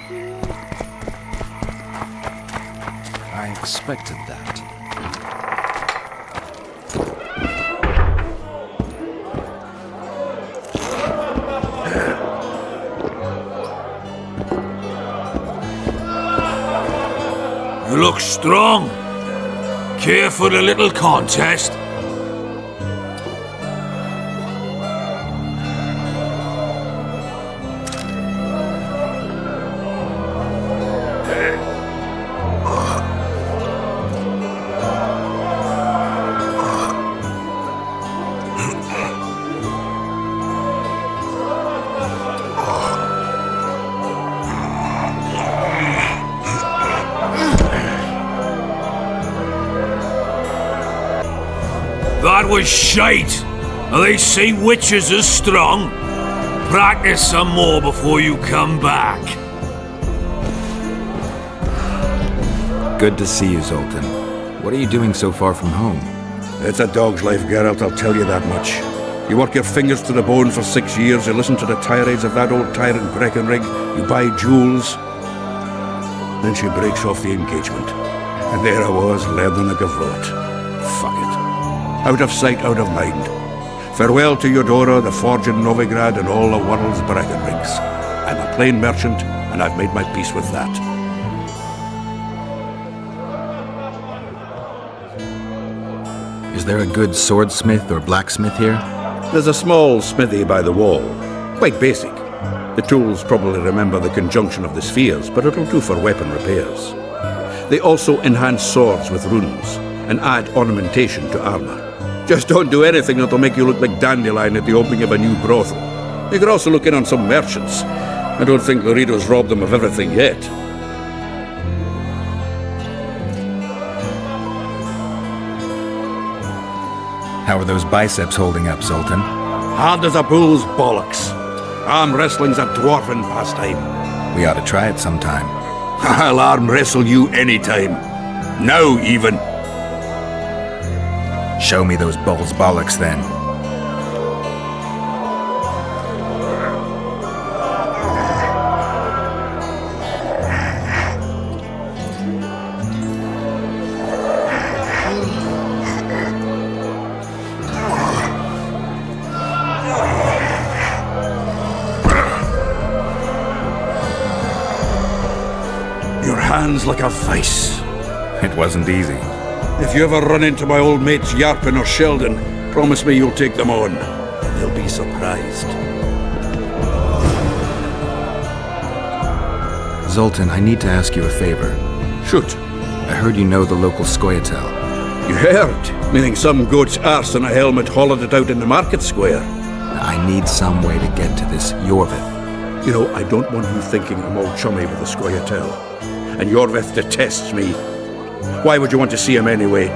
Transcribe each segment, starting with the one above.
I expected that. You look strong. Care for a little contest? That was shite! They say witches are strong. Practice some more before you come back. Good to see you, Zoltan. What are you doing so far from home? It's a dog's life, Geralt, I'll tell you that much. You work your fingers to the bone for 6 years, you listen to the tirades of that old tyrant Breckenrig, you buy jewels. Then she breaks off the engagement. And there I was, learning a geralt. Fuck it. Out of sight, out of mind. Farewell to Eudora, the forge in Novigrad, and all the world's Breckenrigs. I'm a plain merchant, and I've made my peace with that. Is there a good swordsmith or blacksmith here? There's a small smithy by the wall. Quite basic. The tools probably remember the conjunction of the spheres, but it'll do for weapon repairs. They also enhance swords with runes, and add ornamentation to armor. Just don't do anything that'll make you look like Dandelion at the opening of a new brothel. You could also look in on some merchants. I don't think Laredo's robbed them of everything yet. How are those biceps holding up, Zoltan? Hard as a bull's bollocks. Arm wrestling's a dwarven pastime. We ought to try it sometime. I'll arm wrestle you anytime. Now, even. Show me those bulls bollocks, then. Your hand's like a vice. It wasn't easy. If you ever run into my old mates Yarpin or Sheldon, promise me you'll take them on. They'll be surprised. Zoltan, I need to ask you a favor. Shoot. I heard you know the local Scoia'tael. You heard? Meaning some goat's arse in a helmet hollowed it out in the market square. I need some way to get to this Yorvith. You know, I don't want you thinking I'm all chummy with the Scoia'tael. And Yorvith detests me. Why would you want to see him anyway?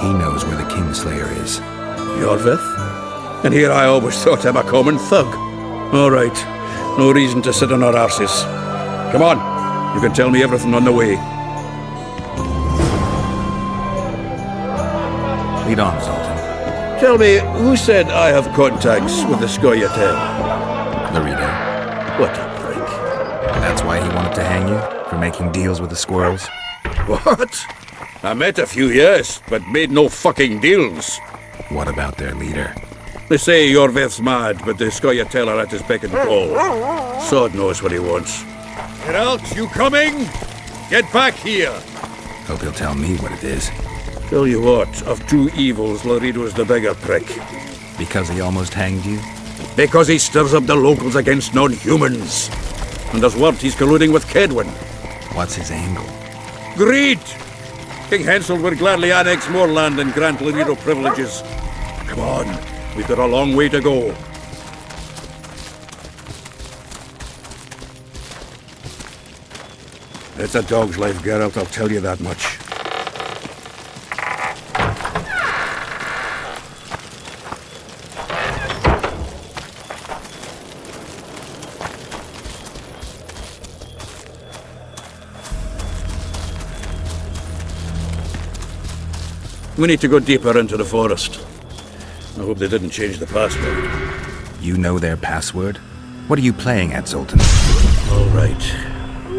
He knows where the Kingslayer is. Yorvith? And here I always thought him a common thug. All right. No reason to sit on our arses. Come on. You can tell me everything on the way. Lead on, Zoltan. Tell me, who said I have contacts with the Scoia'tael? Laredo. What a prick. That's why he wanted to hang you? For making deals with the squirrels? What? I met a few, yes, but made no fucking deals. What about their leader? They say Yorvith's mad, but the Scoia'tael are at his beck and call. Sod knows what he wants. Geralt, you coming? Get back here! Hope he'll tell me what it is. Tell you what, of two evils, Laredo's the bigger prick. Because he almost hanged you? Because he stirs up the locals against non-humans. And there's word he's colluding with Kedwin. What's his angle? Greed! King Hensel would gladly annex more land and grant Laredo privileges. Come on, we've got a long way to go. It's a dog's life, Geralt, I'll tell you that much. We need to go deeper into the forest. I hope they didn't change the password. You know their password? What are you playing at, Zoltan? All right.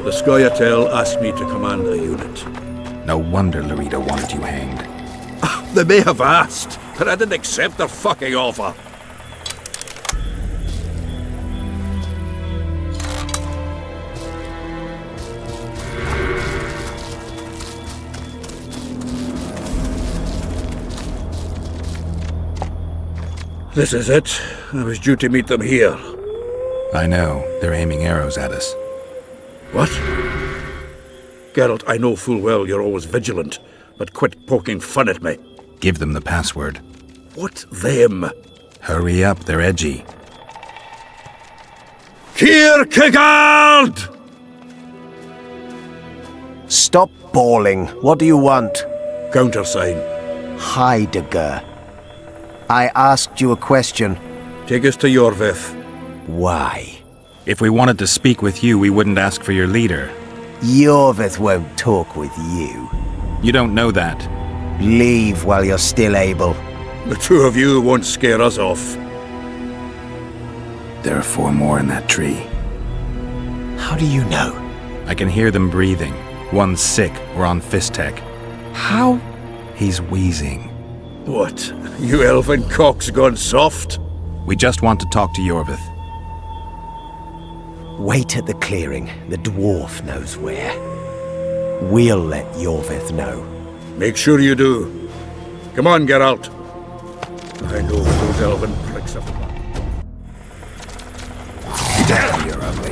The Scoia'tael asked me to command a unit. No wonder Larita wanted you hanged. They may have asked, but I didn't accept their fucking offer. This is it. I was due to meet them here. I know. They're aiming arrows at us. What? Geralt, I know full well you're always vigilant, but quit poking fun at me. Give them the password. What them? Hurry up, they're edgy. Kierkegaard! Stop bawling. What do you want? Countersign. Heidegger. I asked you a question. Take us to Yorvith. Why? If we wanted to speak with you, we wouldn't ask for your leader. Yorvith won't talk with you. You don't know that. Leave while you're still able. The two of you won't scare us off. There are 4 more in that tree. How do you know? I can hear them breathing. One's sick or on Fistech. How? He's wheezing. What? You elfin cock's gone soft? We just want to talk to Yorvith. Wait at the clearing. The dwarf knows where. We'll let Yorvith know. Make sure you do. Come on, Geralt. I know what those elven pricks have done. Damn, you're ugly.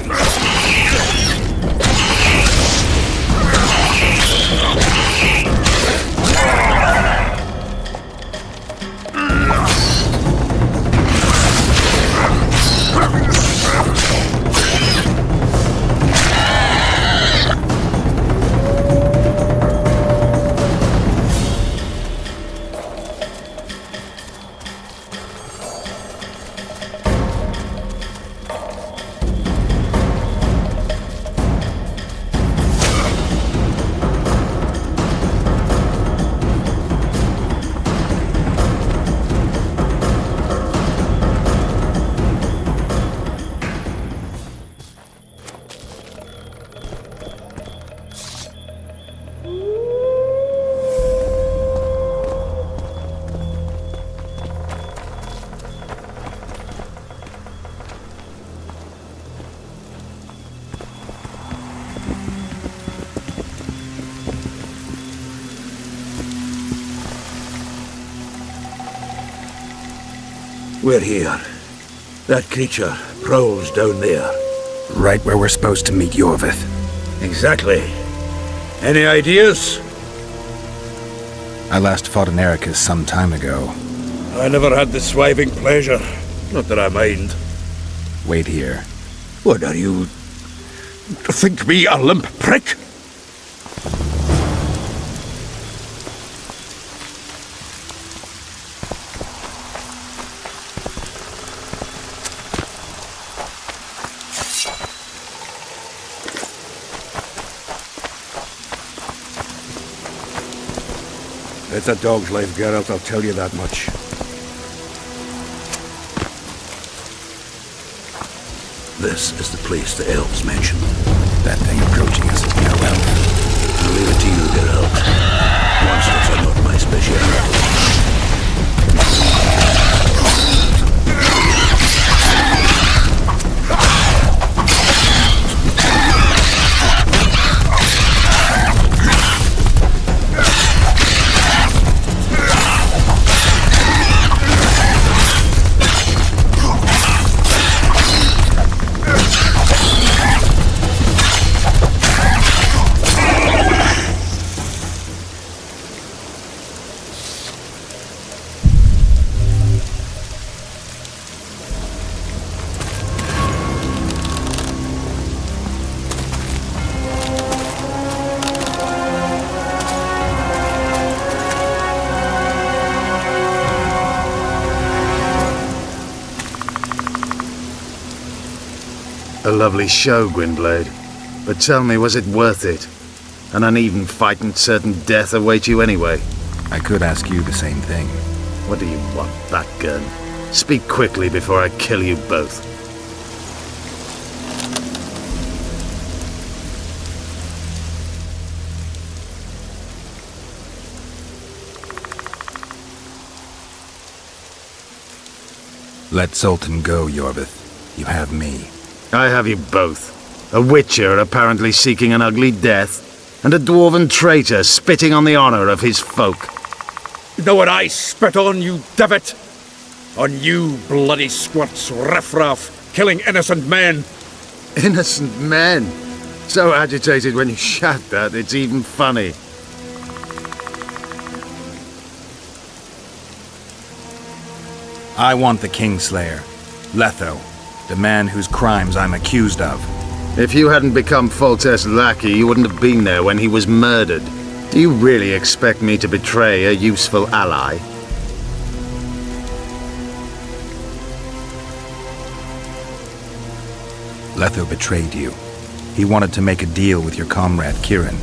We're here. That creature prowls down there. Right where we're supposed to meet Yorvith. Exactly. Any ideas? I last fought an Ericus some time ago. I never had the swiving pleasure. Not that I mind. Wait here. What are you... think me a limp prick? It's a dog's life, Geralt, I'll tell you that much. This is the place the elves mentioned. That thing approaching us is no elf. I'll leave it to you, Geralt. Monsters are not my speciality. A lovely show, Gwynblade. But tell me, was it worth it? An uneven fight and certain death await you anyway. I could ask you the same thing. What do you want, that gun? Speak quickly before I kill you both. Let Zoltan go, Yorvith. You have me. I have you both. A witcher apparently seeking an ugly death, and a dwarven traitor spitting on the honor of his folk. You know what I spit on, you divot? On you bloody squirts, riffraff, killing innocent men. Innocent men? So agitated when you shout that, it's even funny. I want the Kingslayer. Letho. The man whose crimes I'm accused of. If you hadn't become Foltest's lackey, you wouldn't have been there when he was murdered. Do you really expect me to betray a useful ally? Letho betrayed you. He wanted to make a deal with your comrade, Kieran.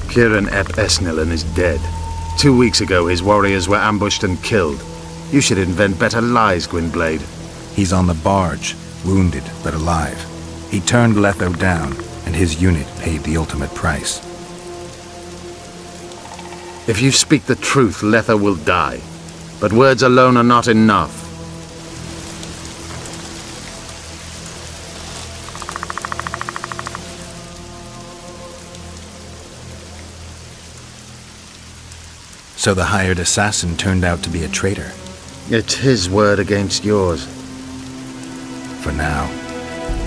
Kieran ep Esnilin is dead. 2 weeks ago, his warriors were ambushed and killed. You should invent better lies, Gwynblade. He's on the barge, wounded but alive. He turned Letho down, and his unit paid the ultimate price. If you speak the truth, Letho will die. But words alone are not enough. So the hired assassin turned out to be a traitor. It's his word against yours. For now.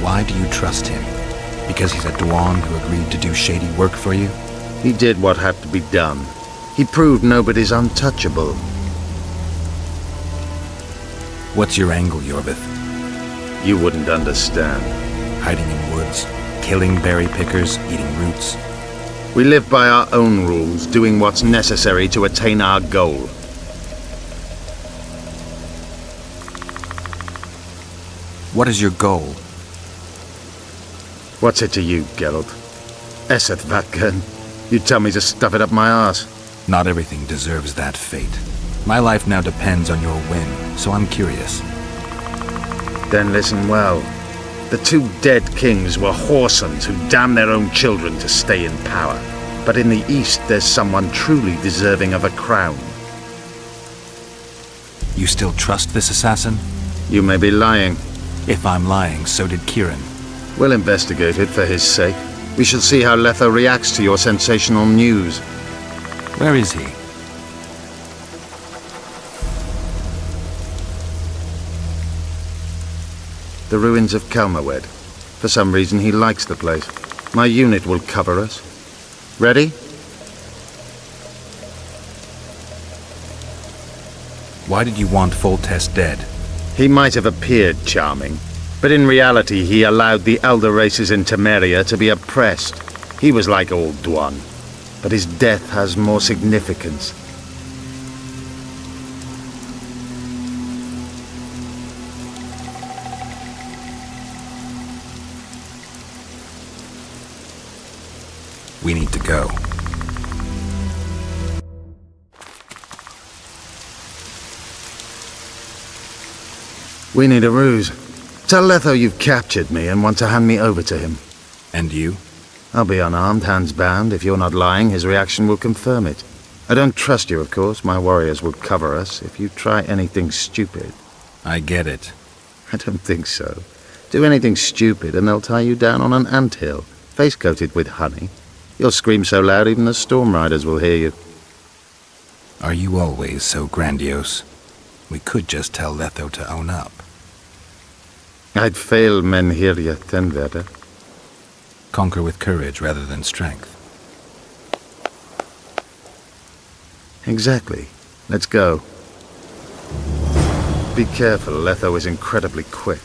Why do you trust him? Because he's a Dwan who agreed to do shady work for you? He did what had to be done. He proved nobody's untouchable. What's your angle, Yorvith? You wouldn't understand. Hiding in woods, killing berry pickers, eating roots. We live by our own rules, doing what's necessary to attain our goal. What is your goal? What's it to you, Geralt? Esset Vatgern. You tell me to stuff it up my arse. Not everything deserves that fate. My life now depends on your whim, so I'm curious. Then listen well. The 2 dead kings were whoresons who damned their own children to stay in power. But in the east, there's someone truly deserving of a crown. You still trust this assassin? You may be lying. If I'm lying, so did Kieran. We'll investigate it for his sake. We shall see how Letho reacts to your sensational news. Where is he? The ruins of Kalmawed. For some reason, he likes the place. My unit will cover us. Ready? Why did you want Foltest dead? He might have appeared charming, but in reality he allowed the elder races in Temeria to be oppressed. He was like old Dwan, but his death has more significance. We need to go. We need a ruse. Tell Letho you've captured me and want to hand me over to him. And you? I'll be unarmed, hands bound. If you're not lying, his reaction will confirm it. I don't trust you, of course. My warriors will cover us if you try anything stupid. I get it. I don't think so. Do anything stupid and they'll tie you down on an anthill, face-coated with honey. You'll scream so loud even the storm riders will hear you. Are you always so grandiose? We could just tell Letho to own up. I'd fail Menhirja Tenverder. Conquer with courage rather than strength. Exactly. Let's go. Be careful, Letho is incredibly quick.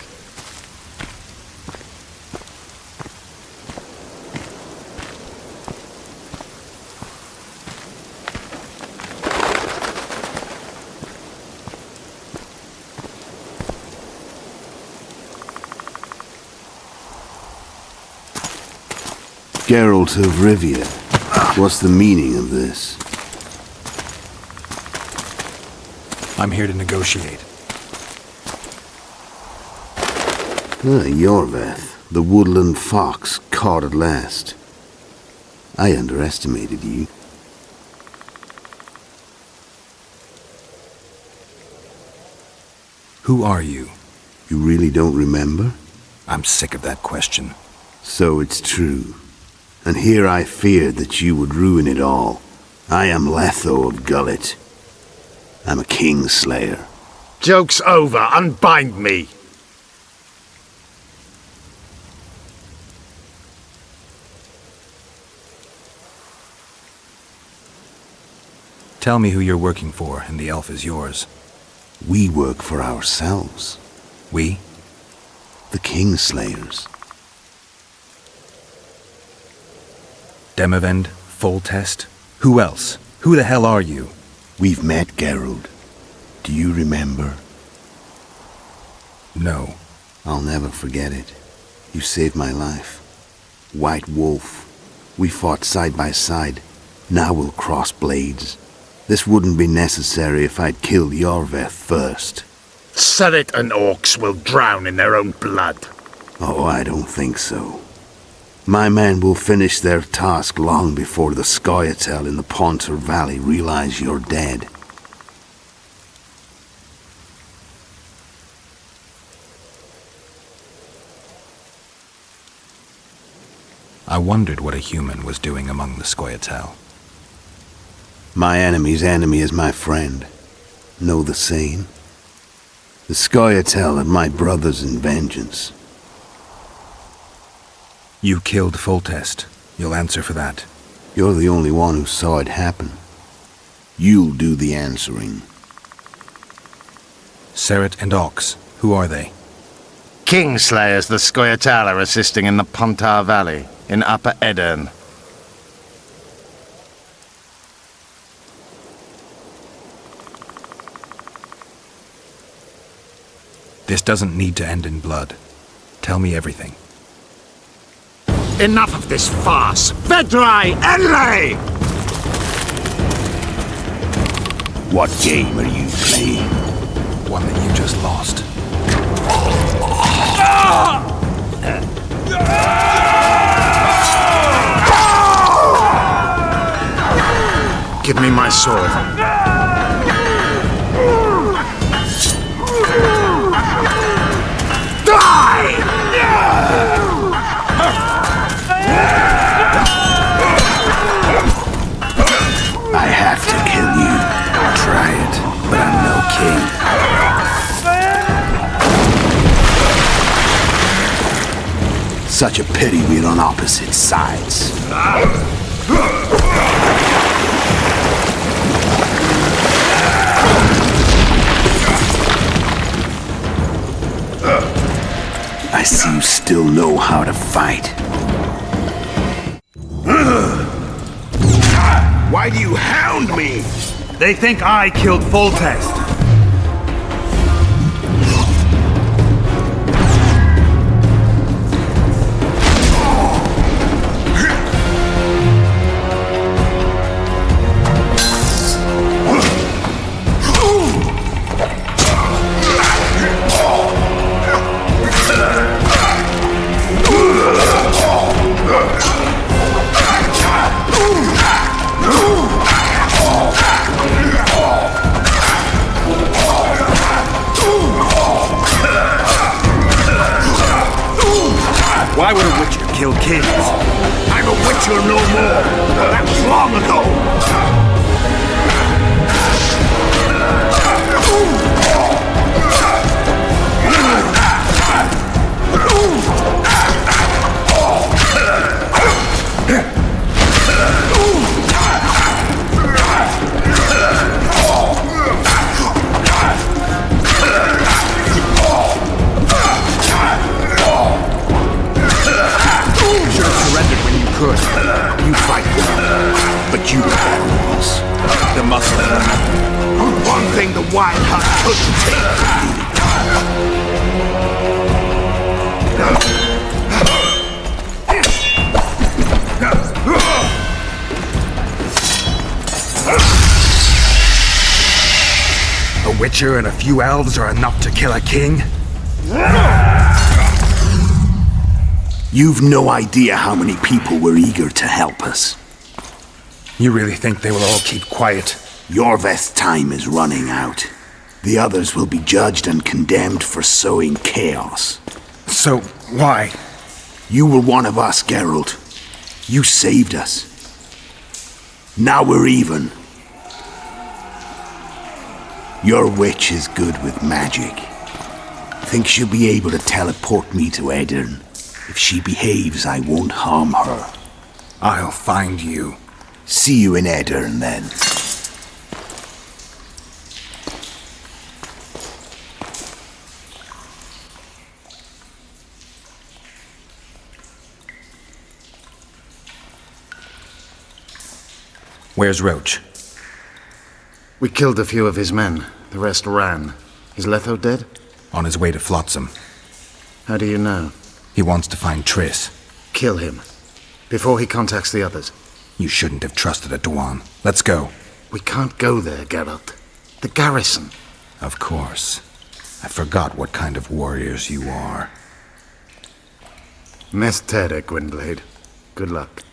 Geralt of Rivia. What's the meaning of this? I'm here to negotiate. Yorveth, the woodland fox, caught at last. I underestimated you. Who are you? You really don't remember? I'm sick of that question. So it's true. And here I feared that you would ruin it all. I am Letho of Gullet. I'm a Kingslayer. Joke's over. Unbind me. Tell me who you're working for, and the elf is yours. We work for ourselves. We? The Kingslayers. Demavend? Foltest? Who else? Who the hell are you? We've met, Geralt. Do you remember? No. I'll never forget it. You saved my life. White Wolf. We fought side by side. Now we'll cross blades. This wouldn't be necessary if I'd killed Yorveth first. Surret and orcs will drown in their own blood. Oh, I don't think so. My men will finish their task long before the Scoia'tael in the Pontar Valley realize you're dead. I wondered what a human was doing among the Scoia'tael. My enemy's enemy is my friend. Know the saying? The Scoia'tael are my brothers in vengeance. You killed Foltest. You'll answer for that. You're the only one who saw it happen. You'll do the answering. Surret and Ox, who are they? Kingslayers the Scoia'tael are assisting in the Pontar Valley, in Upper Edirn. This doesn't need to end in blood. Tell me everything. Enough of this farce! Vedrai Enlay! What game are you playing? One that you just lost. Give me my sword. I have to kill you. Try it, but I'm no king. Such a pity we're on opposite sides. I see you still know how to fight. Why do you hound me? They think I killed Foltest. Why would a witcher kill kids? I'm a witcher no more. That was long ago. Good. You fight well, but you have rules. The muscle. One thing the wild hunt couldn't take. A witcher and a few elves are enough to kill a king? You've no idea how many people were eager to help us. You really think they will all keep quiet? Yorveth's time is running out. The others will be judged and condemned for sowing chaos. So, why? You were one of us, Geralt. You saved us. Now we're even. Your witch is good with magic. Think she'll be able to teleport me to Edirn. If she behaves, I won't harm her. I'll find you. See you in Edirn, then. Where's Roche? We killed a few of his men. The rest ran. Is Letho dead? On his way to Flotsam. How do you know? He wants to find Triss. Kill him. Before he contacts the others. You shouldn't have trusted a Dwan. Let's go. We can't go there, Geralt. The garrison. Of course. I forgot what kind of warriors you are. Mess Tere, Gwynblade. Good luck.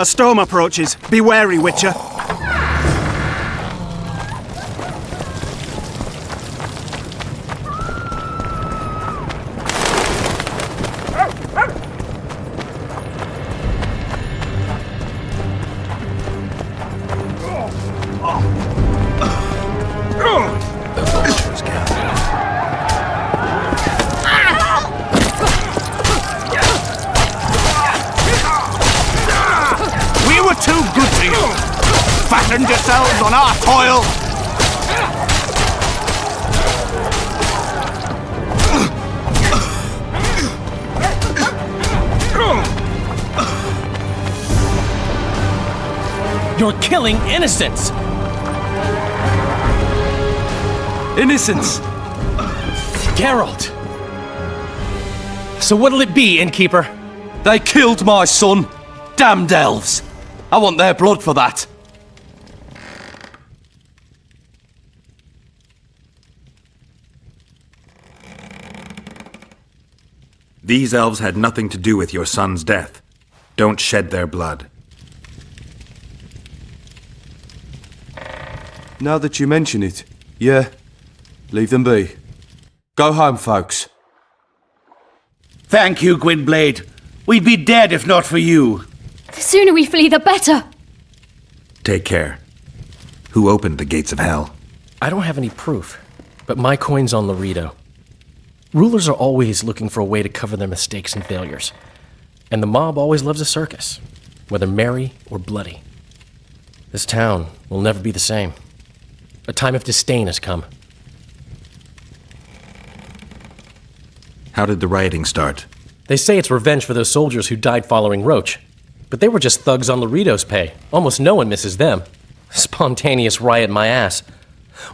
A storm approaches. Be wary, Witcher. You're killing innocents! Innocence! Geralt! So what'll it be, innkeeper? They killed my son! Damned elves! I want their blood for that! These elves had nothing to do with your son's death. Don't shed their blood. Now that you mention it, yeah, leave them be. Go home, folks. Thank you, Gwynblade. We'd be dead if not for you. The sooner we flee, the better. Take care. Who opened the gates of hell? I don't have any proof, but my coin's on Laredo. Rulers are always looking for a way to cover their mistakes and failures. And the mob always loves a circus, whether merry or bloody. This town will never be the same. A time of disdain has come. How did the rioting start? They say it's revenge for those soldiers who died following Roche. But they were just thugs on Laredo's pay. Almost no one misses them. Spontaneous riot my ass.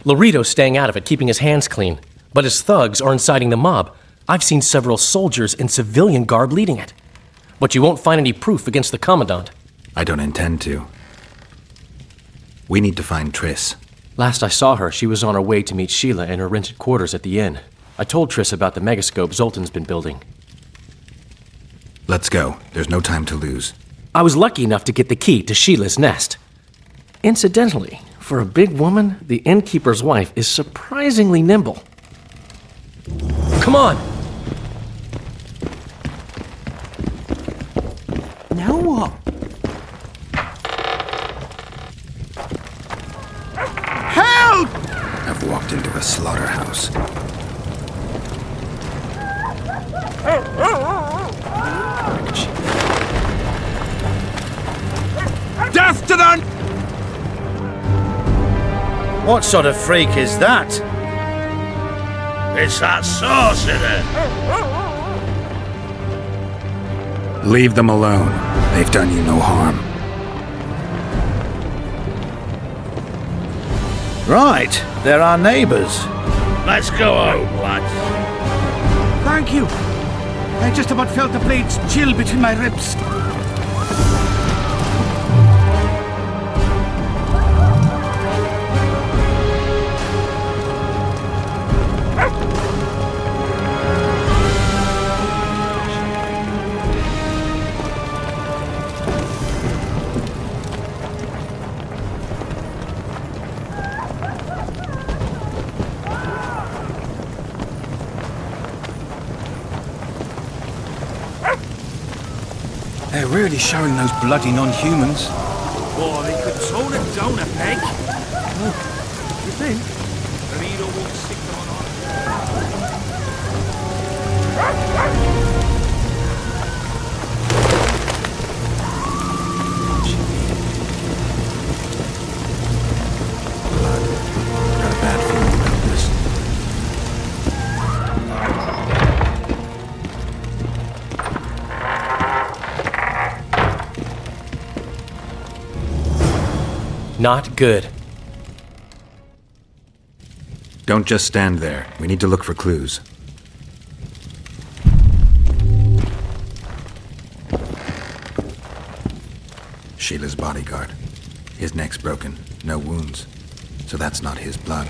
Laredo's staying out of it, keeping his hands clean. But his thugs are inciting the mob. I've seen several soldiers in civilian garb leading it. But you won't find any proof against the Commandant. I don't intend to. We need to find Triss. Last I saw her, she was on her way to meet Sheila in her rented quarters at the inn. I told Triss about the megascope Zoltan's been building. Let's go. There's no time to lose. I was lucky enough to get the key to Sheila's nest. Incidentally, for a big woman, the innkeeper's wife is surprisingly nimble. Come on! Now what? Help! I've walked into a slaughterhouse. Death to them! What sort of freak is that? It's that sorcerer! Leave them alone. They've done you no harm. Right, they're our neighbors. Let's go home, lads. Thank you. I just about felt the blades chill between my ribs. They're really showing those bloody non-humans. Oh, they could tone it down a peg. You think? Rito won't stick them on. Got a bad feeling about this. Not good. Don't just stand there. We need to look for clues. Sheila's bodyguard. His neck's broken. No wounds. So that's not his blood.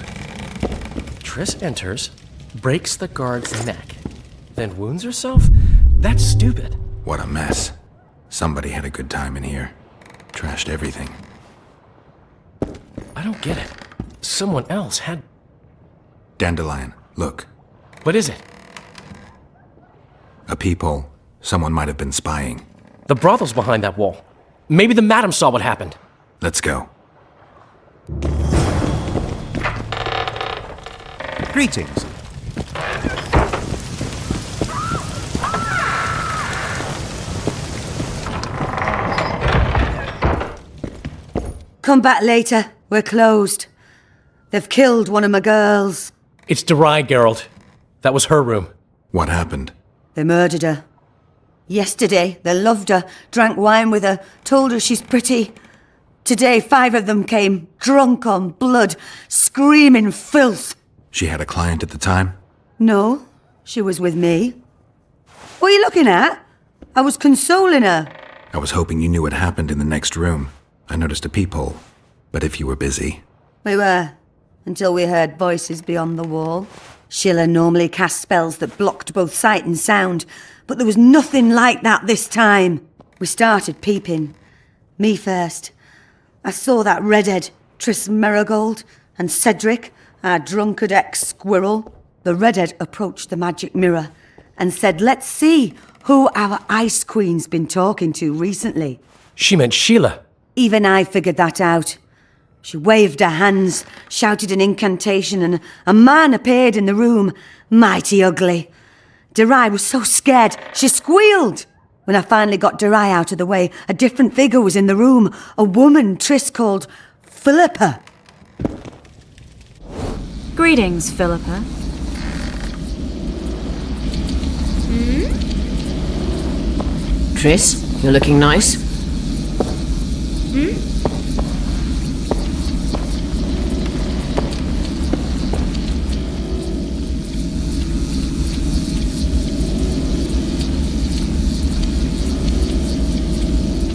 Triss enters, breaks the guard's neck, then wounds herself? That's stupid. What a mess. Somebody had a good time in here. Trashed everything. I don't get it. Someone else had... Dandelion, look. What is it? A peephole. Someone might have been spying. The brothel's behind that wall. Maybe the madam saw what happened. Let's go. Greetings. Come back later. We're closed. They've killed one of my girls. It's Derai, Geralt. That was her room. What happened? They murdered her. Yesterday, they loved her, drank wine with her, told her she's pretty. Today, 5 of them came, drunk on blood, screaming filth. She had a client at the time? No, she was with me. What are you looking at? I was consoling her. I was hoping you knew what happened in the next room. I noticed a peephole, but if you were busy... We were, until we heard voices beyond the wall. Sheila normally cast spells that blocked both sight and sound, but there was nothing like that this time. We started peeping. Me first. I saw that redhead, Tris Merigold, and Cedric, our drunkard ex-squirrel. The redhead approached the magic mirror and said, let's see who our Ice Queen's been talking to recently. She meant Sheila. Even I figured that out. She waved her hands, shouted an incantation, and a man appeared in the room, mighty ugly. Derai was so scared, she squealed. When I finally got Derai out of the way, a different figure was in the room, a woman Tris called Philippa. Greetings, Philippa. Tris, you're looking nice.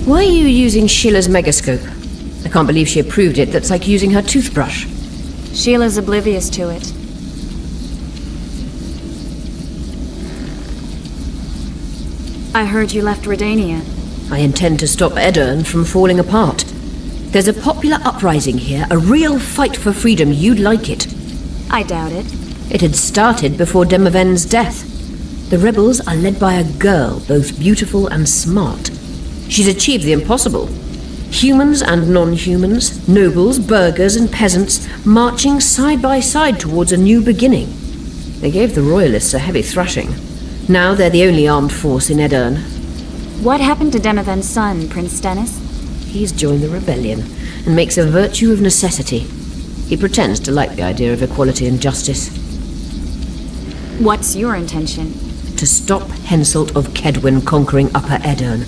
Why are you using Sheila's megascope? I can't believe she approved it. That's like using her toothbrush. Sheila's oblivious to it. I heard you left Redania. I intend to stop Edirn from falling apart. There's a popular uprising here, a real fight for freedom. You'd like it. I doubt it. It had started before Demoven's death. The rebels are led by a girl, both beautiful and smart. She's achieved the impossible. Humans and non-humans, nobles, burghers and peasants, marching side by side towards a new beginning. They gave the royalists a heavy thrashing. Now they're the only armed force in Edirn. What happened to Demoven's son, Prince Stennis? He's joined the rebellion and makes a virtue of necessity. He pretends to like the idea of equality and justice. What's your intention? To stop Henselt of Kedwin conquering Upper Edirn.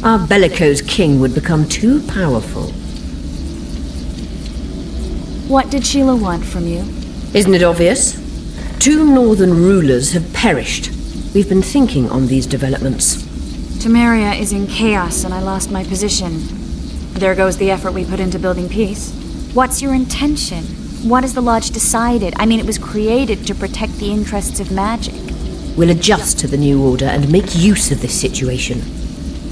Our bellicose king would become too powerful. What did Sheila want from you? Isn't it obvious? 2 northern rulers have perished. We've been thinking on these developments. Temeria is in chaos and I lost my position. There goes the effort we put into building peace. What's your intention? What has the Lodge decided? I mean, it was created to protect the interests of magic. We'll adjust to the new order and make use of this situation.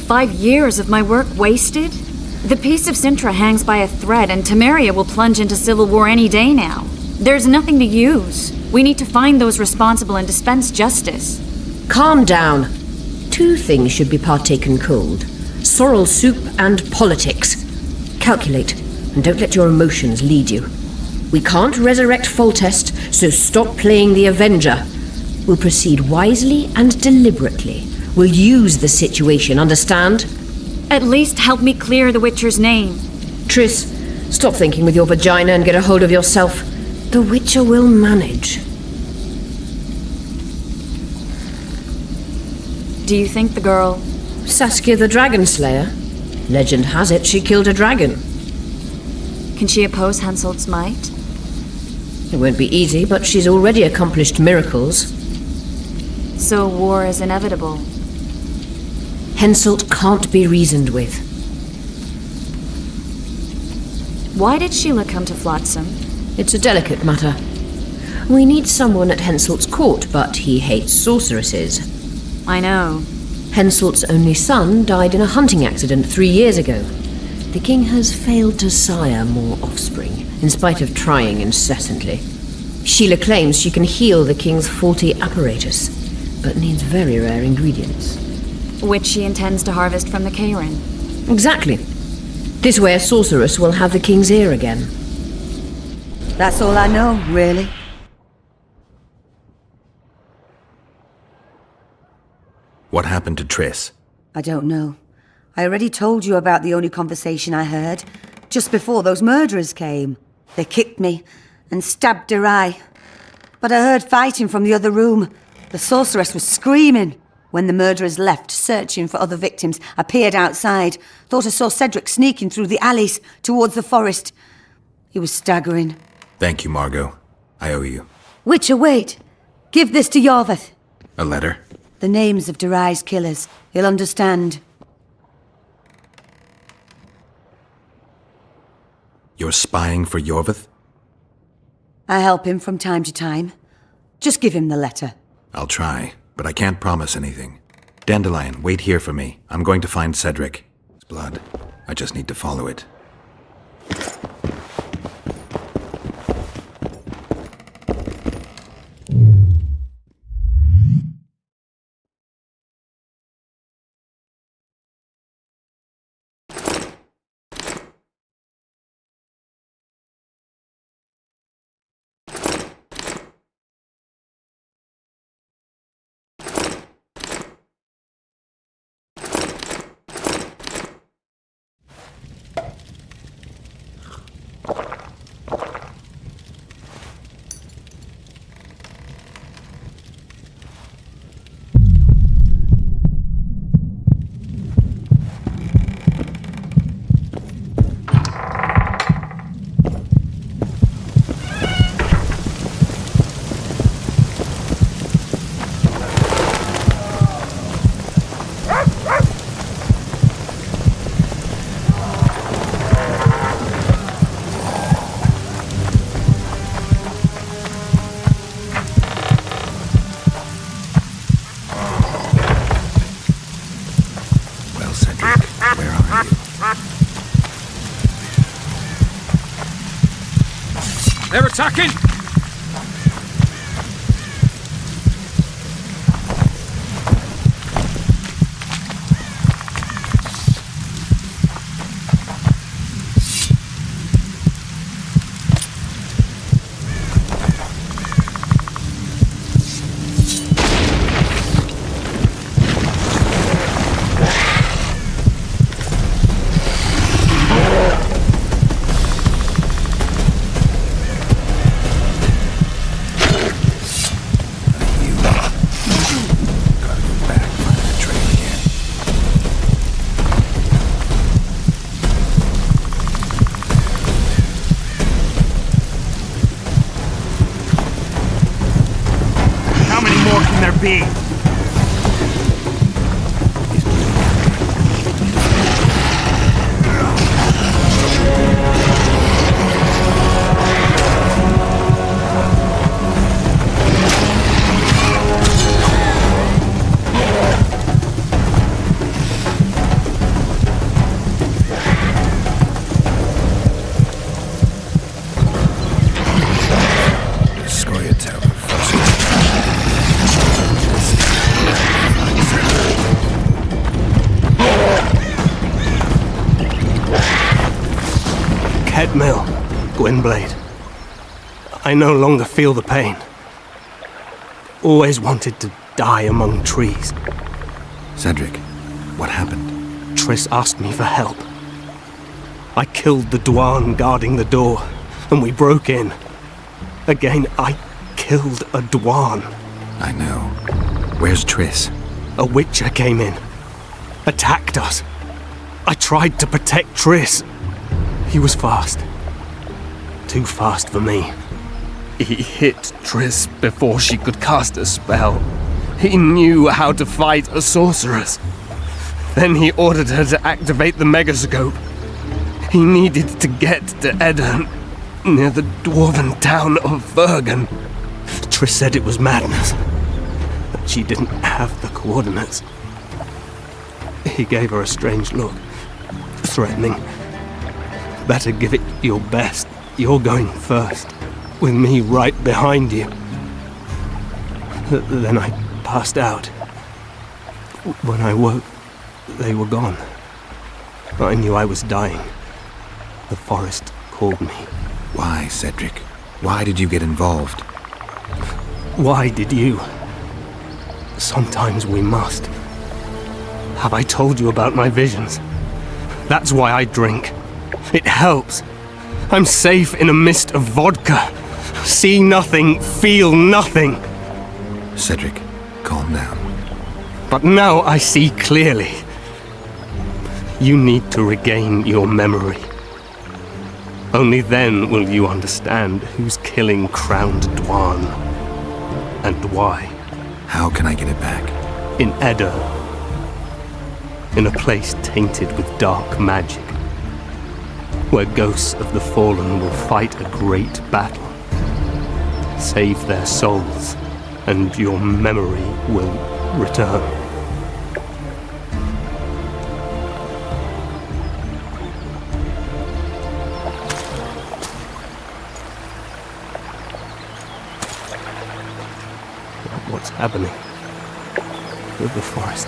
5 years of my work wasted? The peace of Sintra hangs by a thread, and Temeria will plunge into civil war any day now. There's nothing to use. We need to find those responsible and dispense justice. Calm down. 2 things should be partaken cold. Sorrel soup and politics. Calculate, and don't let your emotions lead you. We can't resurrect Foltest, so stop playing the Avenger. We'll proceed wisely and deliberately. We'll use the situation, understand? At least help me clear the Witcher's name. Tris, stop thinking with your vagina and get a hold of yourself. The Witcher will manage. Do you think the girl... Saskia the Dragon Slayer? Legend has it she killed a dragon. Can she oppose Henselt's might? It won't be easy, but she's already accomplished miracles. So war is inevitable. Henselt can't be reasoned with. Why did Sheila come to Flotsam? It's a delicate matter. We need someone at Henselt's court, but he hates sorceresses. I know. Henselt's only son died in a hunting accident 3 years ago. The king has failed to sire more offspring, in spite of trying incessantly. Sheila claims she can heal the king's faulty apparatus, but needs very rare ingredients. Which she intends to harvest from the Kayran. Exactly. This way a sorceress will have the king's ear again. That's all I know, really. What happened to Tris? I don't know. I already told you about the only conversation I heard, just before those murderers came. They kicked me and stabbed her eye. But I heard fighting from the other room. The sorceress was screaming. When the murderers left, searching for other victims, I peered outside. Thought I saw Cedric sneaking through the alleys towards the forest. He was staggering. Thank you, Margot. I owe you. Witcher, wait. Give this to Yorvith. A letter? The names of Derai's killers. He'll understand. You're spying for Yorvith? I help him from time to time. Just give him the letter. I'll try, but I can't promise anything. Dandelion, wait here for me. I'm going to find Cedric. His blood. I just need to follow it. They're attacking! Be. Mill, Gwynblade. I no longer feel the pain. Always wanted to die among trees. Cedric, what happened? Triss asked me for help. I killed the Dwan guarding the door, and we broke in. Again, I killed a Dwan. I know. Where's Triss? A Witcher came in. Attacked us. I tried to protect Triss. He was fast. Too fast for me. He hit Triss before she could cast a spell. He knew how to fight a sorceress. Then he ordered her to activate the megascope. He needed to get to Edda, near the dwarven town of Vergen. Triss said it was madness, that she didn't have the coordinates. He gave her a strange look, threatening. Better give it your best. You're going first, with me right behind you. Then I passed out. When I woke, they were gone. I knew I was dying. The forest called me. Why, Cedric? Why did you get involved? Why did you? Sometimes we must. Have I told you about my visions? That's why I drink. It helps. I'm safe in a mist of vodka. see nothing, feel nothing. Cedric, calm down. But now I see clearly. You need to regain your memory. Only then will you understand who's killing Crowned Dwan and why. How can I get it back? In Edirn. In a place tainted with dark magic. Where ghosts of the fallen will fight a great battle. Save their souls, and your memory will return. What's happening with the forest?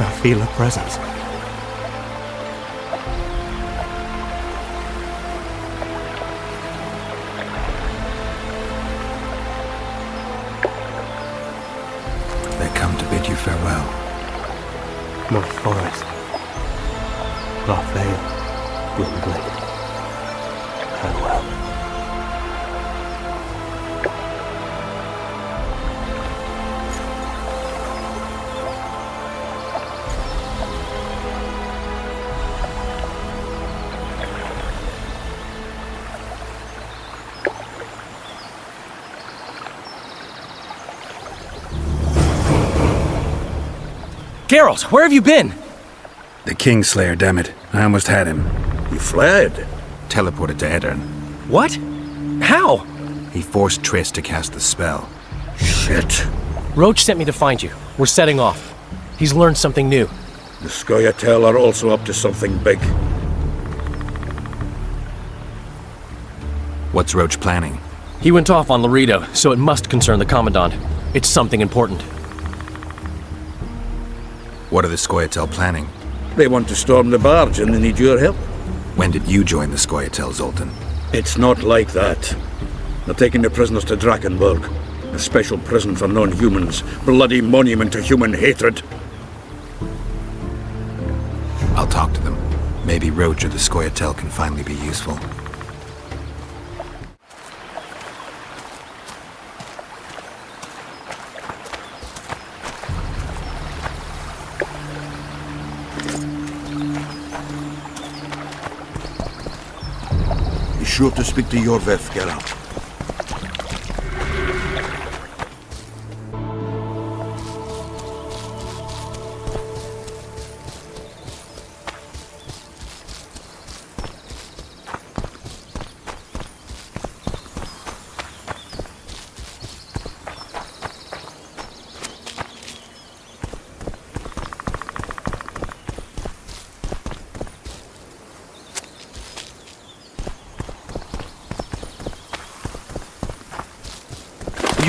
I feel a presence. They come to bid you farewell. My forest. Our veil. Gwynblade. Farewell. Geralt, where have you been? The Kingslayer, damn it. I almost had him. You fled? Teleported to Edirn. What? How? He forced Triss to cast the spell. Shit. Roche sent me to find you. We're setting off. He's learned something new. The Scoia'tael are also up to something big. What's Roche planning? He went off on Laredo, so it must concern the Commandant. It's something important. What are the Scoia'tael planning? They want to storm the barge and they need your help. When did you join the Scoia'tael, Zoltan? It's not like that. They're taking the prisoners to Drakenberg, a special prison for non-humans, bloody monument to human hatred. I'll talk to them. Maybe Roche or the Scoia'tael can finally be useful. Be sure to speak to Yorveth, Geralt.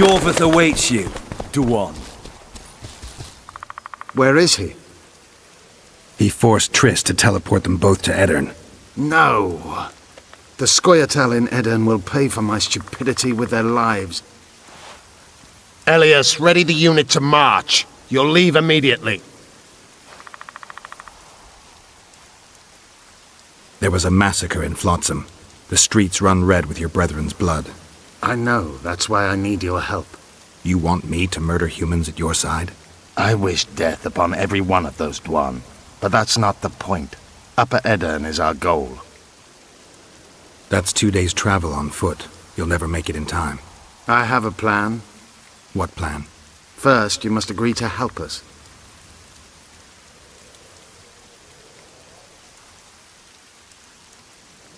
Yorveth awaits you, Dwan. Where is he? He forced Triss to teleport them both to Edirn. No. The Scoia'tael in Edirn will pay for my stupidity with their lives. Elias, ready the unit to march. You'll leave immediately. There was a massacre in Flotsam. The streets run red with your brethren's blood. I know. That's why I need your help. You want me to murder humans at your side? I wish death upon every one of those Dwan. But that's not the point. Upper Edirn is our goal. That's 2 days' travel on foot. You'll never make it in time. I have a plan. What plan? First, you must agree to help us.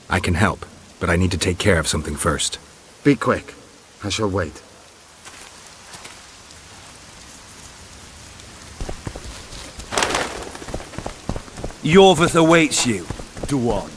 I can help, but I need to take care of something first. Be quick. I shall wait. Yorveth awaits you, Dwan.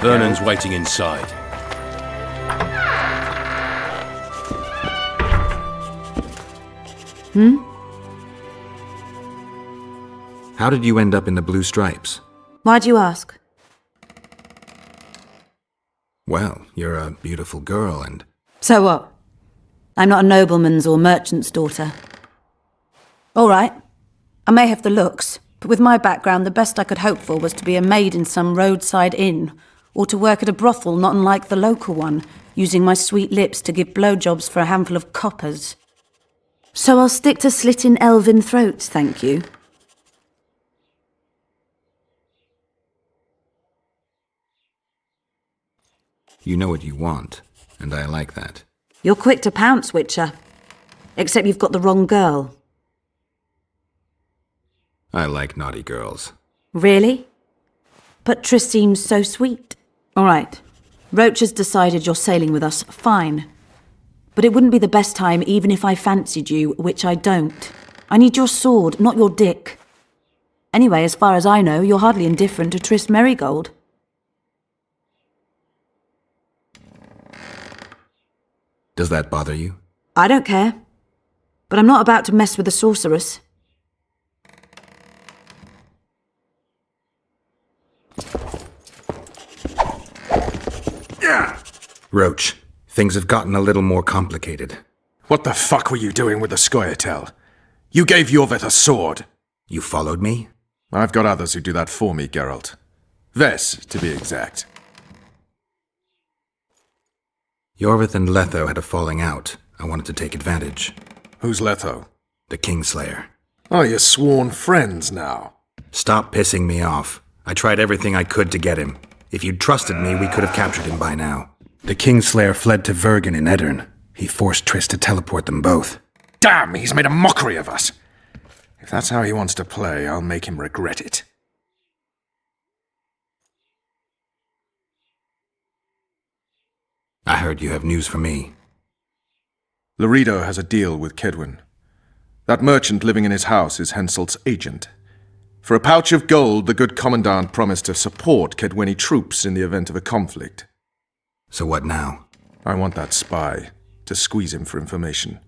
Vernon's waiting inside. How did you end up in the Blue Stripes? Why do you ask? Well, you're a beautiful girl and... So what? I'm not a nobleman's or merchant's daughter. All right. I may have the looks, but with my background, the best I could hope for was to be a maid in some roadside inn, or to work at a brothel not unlike the local one, using my sweet lips to give blowjobs for a handful of coppers. So I'll stick to slitting elven throats, thank you. You know what you want, and I like that. You're quick to pounce, Witcher. Except you've got the wrong girl. I like naughty girls. Really? But Triss seems so sweet. All right. Roche has decided you're sailing with us, fine. But it wouldn't be the best time even if I fancied you, which I don't. I need your sword, not your dick. Anyway, as far as I know, you're hardly indifferent to Triss Merigold. Does that bother you? I don't care. But I'm not about to mess with a sorceress. Roche, things have gotten a little more complicated. What the fuck were you doing with the Scoia'tael? You gave Yorveth a sword. You followed me? I've got others who do that for me, Geralt. Ves, to be exact. Yorveth and Letho had a falling out. I wanted to take advantage. Who's Letho? The Kingslayer. Oh, you're sworn friends now. Stop pissing me off. I tried everything I could to get him. If you'd trusted me, we could have captured him by now. The Kingslayer fled to Vergen in Edirn. He forced Triss to teleport them both. Damn, he's made a mockery of us. If that's how he wants to play, I'll make him regret it. I heard you have news for me. Lorido has a deal with Kedwin. That merchant living in his house is Henselt's agent. For a pouch of gold, the good commandant promised to support Kedweni troops in the event of a conflict. So what now? I want that spy, to squeeze him for information.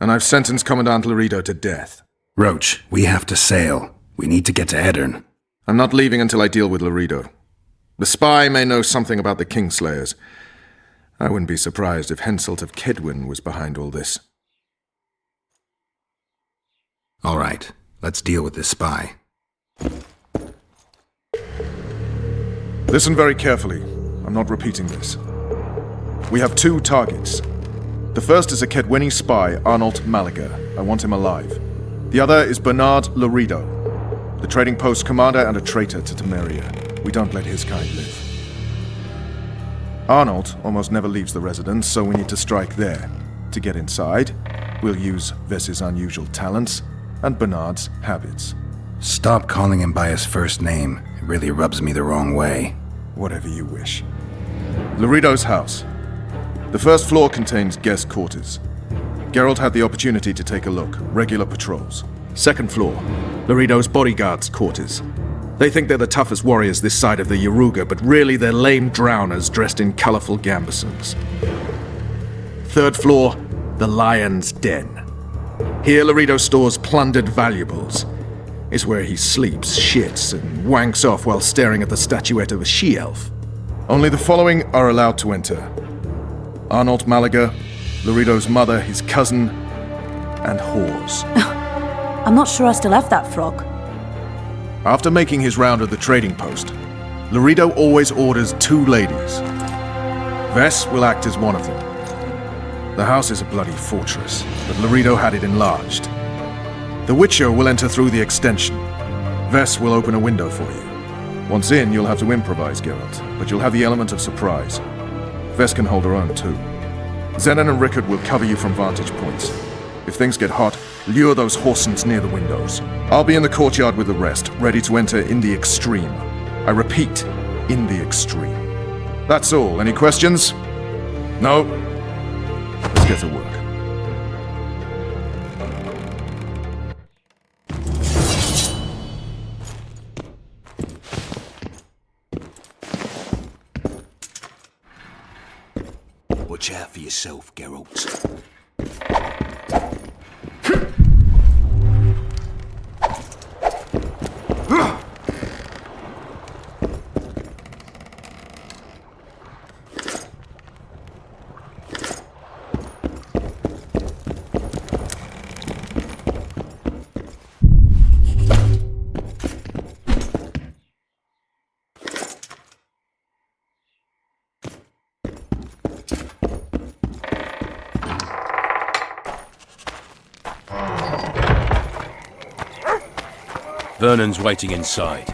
And I've sentenced Commandant Lorido to death. Roche, we have to sail. We need to get to Edirn. I'm not leaving until I deal with Lorido. The spy may know something about the Kingslayers. I wouldn't be surprised if Henselt of Kedwin was behind all this. All right, let's deal with this spy. Listen very carefully. I'm not repeating this. We have two targets. The first is a Kedweni spy, Arnold Malaga. I want him alive. The other is Bernard Lorido, the trading post commander and a traitor to Temeria. We don't let his kind live. Arnold almost never leaves the residence, so we need to strike there. To get inside, we'll use Ves's unusual talents and Bernard's habits. Stop calling him by his first name. It really rubs me the wrong way. Whatever you wish. Lorido's house. The first floor contains guest quarters. Geralt had the opportunity to take a look. Regular patrols. Second floor, Lorido's bodyguards' quarters. They think they're the toughest warriors this side of the Yaruga, but really they're lame drowners dressed in colorful gambesons. Third floor, the Lion's Den. Here Lorido stores plundered valuables. It's where he sleeps, shits, and wanks off while staring at the statuette of a she-elf. Only the following are allowed to enter. Arnold Malaga, Lorido's mother, his cousin, and whores. I'm not sure I still have that frog. After making his round of the trading post, Lorido always orders two ladies. Ves will act as one of them. The house is a bloody fortress, but Lorido had it enlarged. The Witcher will enter through the extension. Ves will open a window for you. Once in, you'll have to improvise, Geralt, but you'll have the element of surprise. Ves can hold her own, too. Zenon and Rickard will cover you from vantage points. If things get hot, lure those horsens near the windows. I'll be in the courtyard with the rest, ready to enter in the extreme. I repeat, in the extreme. That's all. Any questions? No? Let's get to work. Watch out for yourself, Geralt. Vernon's waiting inside.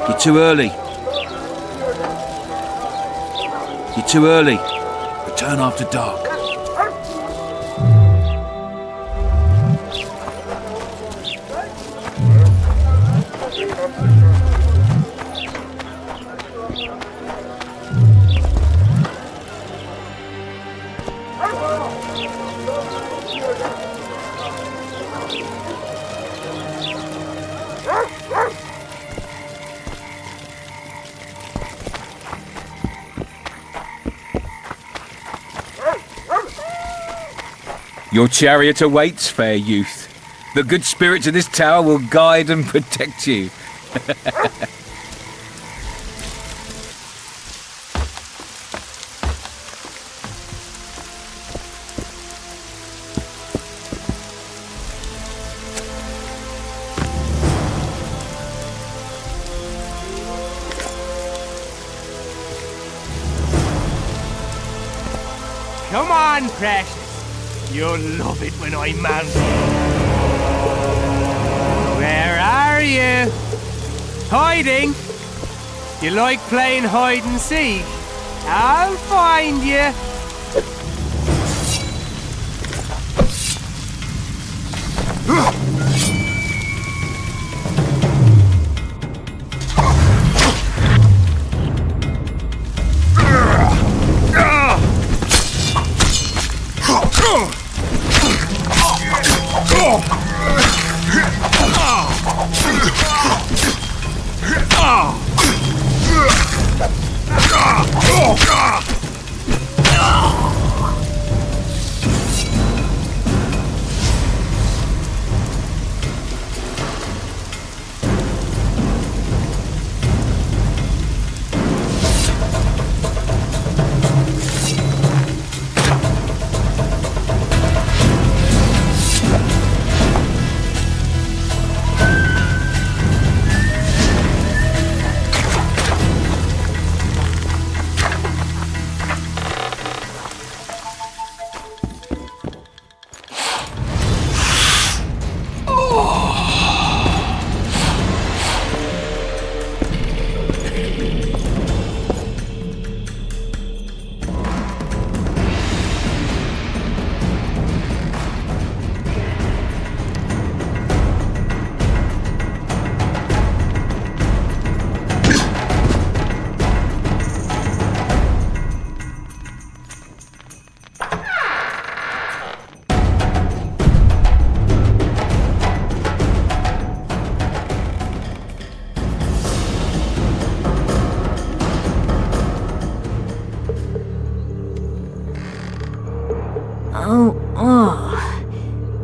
You're too early. You're too early. Return after dark. Your chariot awaits, fair youth. The good spirits of this tower will guide and protect you. Come on, precious. You'll love it when I mount. Where are you? Hiding? You like playing hide and seek? I'll find you.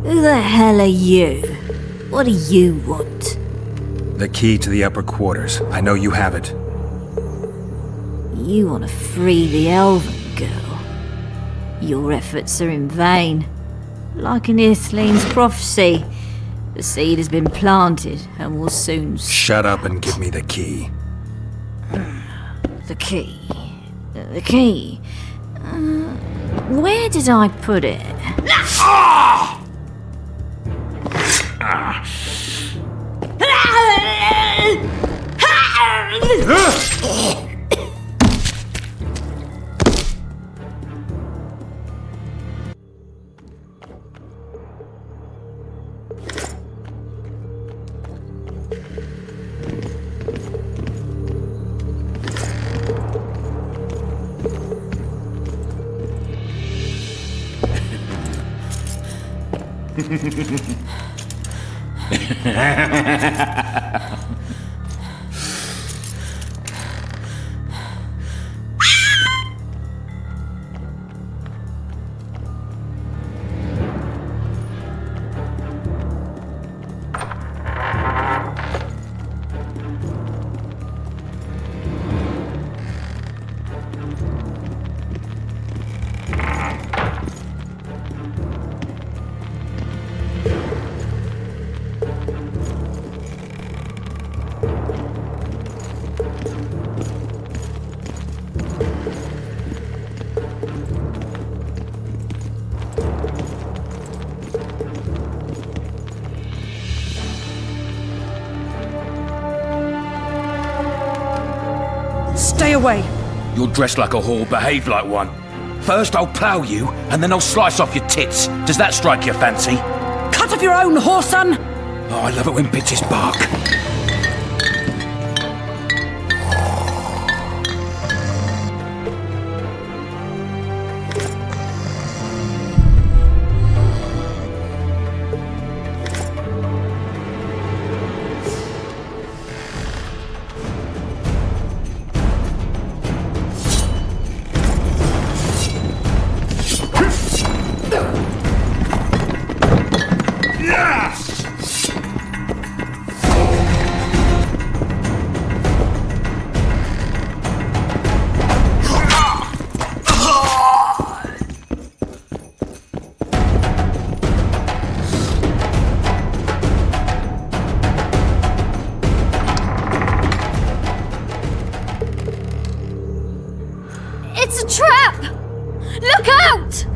Who the hell are you? What do you want? The key to the upper quarters. I know you have it. You want to free the elven girl. Your efforts are in vain. Like in Ithleen's prophecy, the seed has been planted and will soon... Shut up and give me the key. The key. The key. Where did I put it? Stay away! You're dressed like a whore, behave like one. First I'll plough you, and then I'll slice off your tits. Does that strike your fancy? Cut off your own, whoreson! Oh, I love it when bitches bark. It's a trap! Look out!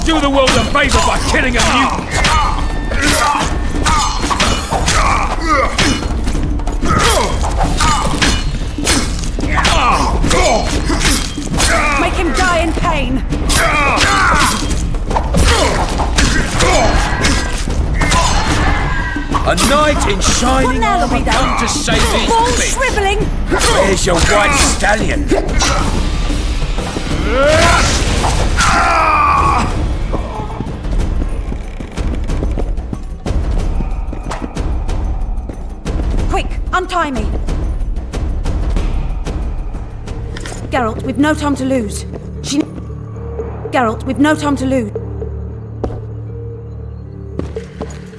Do the world a favor by killing a mutant! Make him die in pain! A knight in shining What now, armor come to save his Ball clique. shriveling! Where's your white stallion? Quick, untie me! Geralt, we've no time to lose. Geralt, we've no time to lose.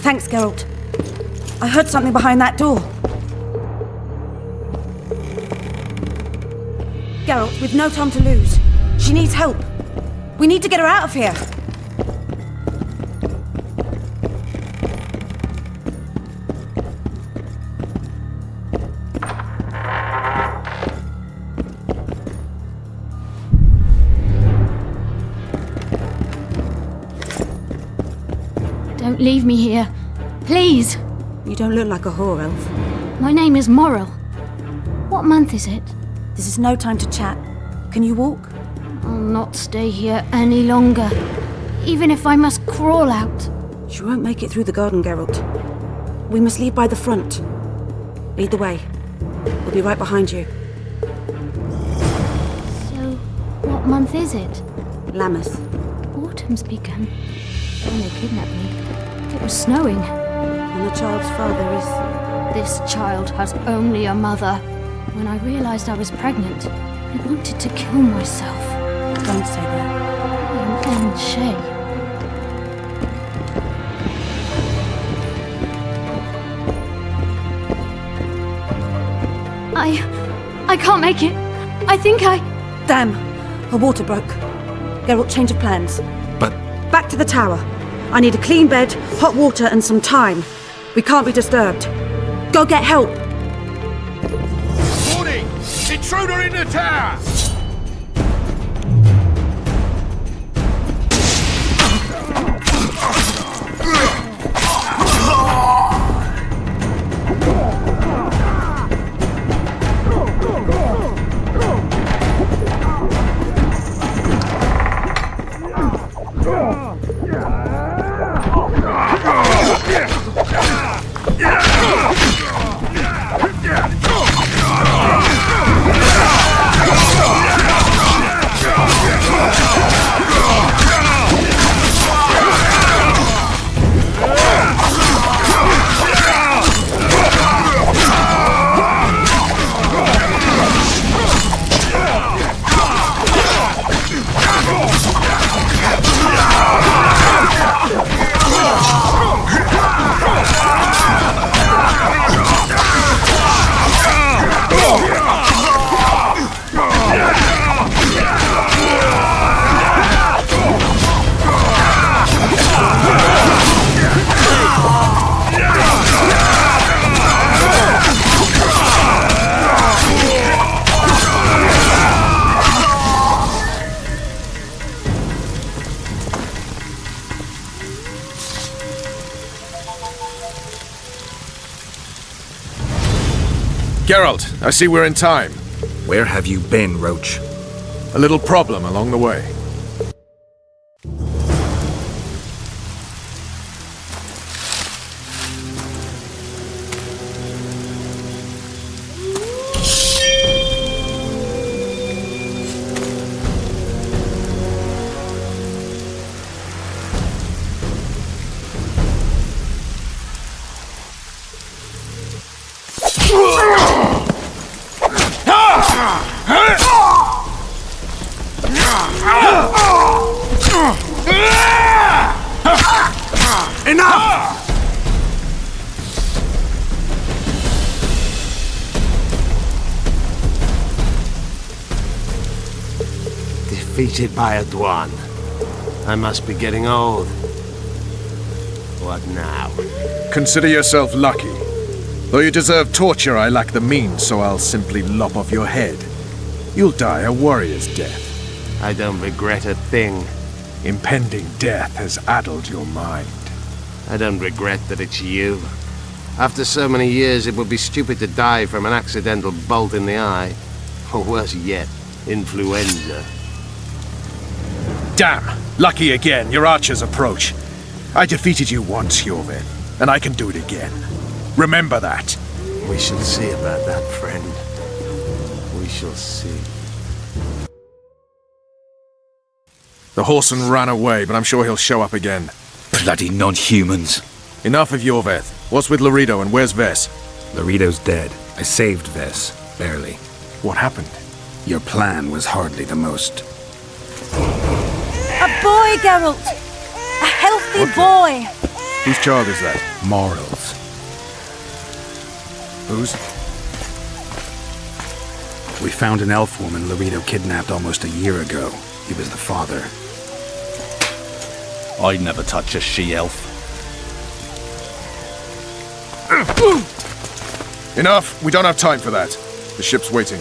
Thanks, Geralt. I heard something behind that door. Geralt, we've no time to lose. She needs help. We need to get her out of here. Don't leave me here. Please. You don't look like a whore, elf. My name is Morrill. What month is it? This is no time to chat. Can you walk? I'll not stay here any longer. Even if I must crawl out. She won't make it through the garden, Geralt. We must leave by the front. Lead the way. We'll be right behind you. So, what month is it? Lammas. Autumn's begun. When they kidnapped me, it was snowing. And the child's father is... This child has only a mother. When I realized I was pregnant, I wanted to kill myself. Don't say that. I am Anne Shea. I can't make it. I think I... Damn! Her water broke. Geralt, change of plans. But... Back to the tower. I need a clean bed, hot water, and some time. We can't be disturbed. Go get help! Warning! Intruder in the tower! Geralt, I see we're in time. Where have you been, Roche? A little problem along the way. Enough! Defeated by a Dwan. I must be getting old. What now? Consider yourself lucky. Though you deserve torture, I lack the means, so I'll simply lop off your head. You'll die a warrior's death. I don't regret a thing. Impending death has addled your mind. I don't regret that it's you. After so many years, it would be stupid to die from an accidental bolt in the eye. Or worse yet, influenza. Damn! Lucky again, your archers approach. I defeated you once, Jorvin, and I can do it again. Remember that. We shall see about that, friend. We shall see. The horseman ran away, but I'm sure he'll show up again. Bloody non-humans. Enough of Jorveth. What's with Lorido and where's Ves? Lorido's dead. I saved Ves. Barely. What happened? Your plan was hardly the most. A boy, Geralt! A healthy boy! Whose child is that? Morals. Whose? We found an elf woman Lorido kidnapped almost a year ago. He was the father. I'd never touch a she-elf. Enough! We don't have time for that. The ship's waiting.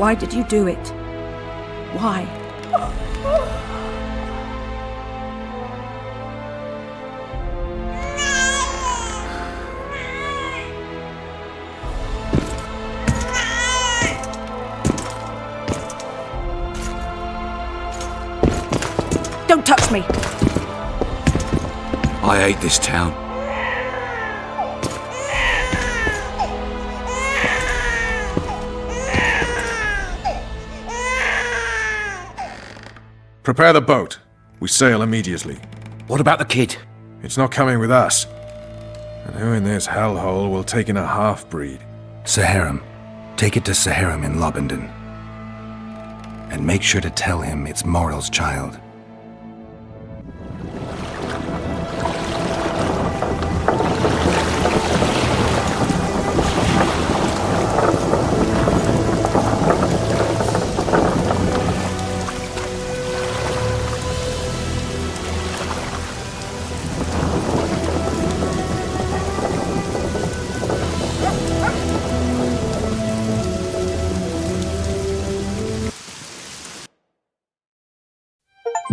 Why did you do it? Why? Don't touch me! I hate this town. Prepare the boat. We sail immediately. What about the kid? It's not coming with us. And who in this hellhole will take in a half-breed? Saharim. Take it to Saharim in Lobendon. And make sure to tell him it's Morrel's child.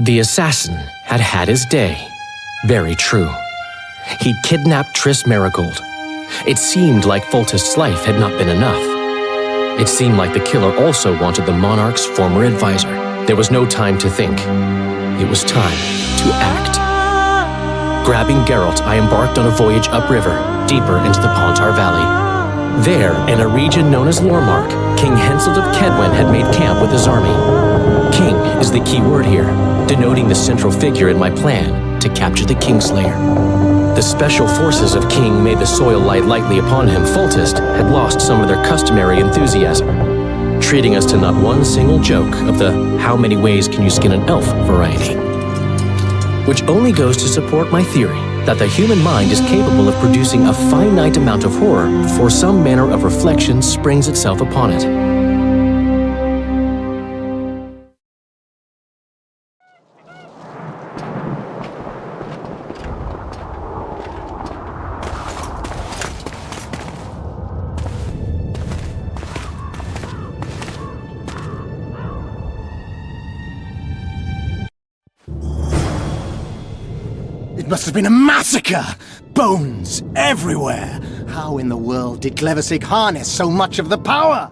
The assassin had had his day. Very true. He'd kidnapped Triss Marigold. It seemed like Foltest's life had not been enough. It seemed like the killer also wanted the monarch's former advisor. There was no time to think. It was time to act. Grabbing Geralt, I embarked on a voyage upriver, deeper into the Pontar Valley. There, in a region known as Lormark, King Henselt of Kedwen had made camp with his army. King is the key word here, denoting the central figure in my plan to capture the Kingslayer. The special forces of King made the soil lie lightly upon him. Foltest had lost some of their customary enthusiasm, treating us to not one single joke of the how many ways can you skin an elf variety. Which only goes to support my theory that the human mind is capable of producing a finite amount of horror before some manner of reflection springs itself upon it. It must have been a massacre! Bones everywhere! How in the world did Glevissig harness so much of the power?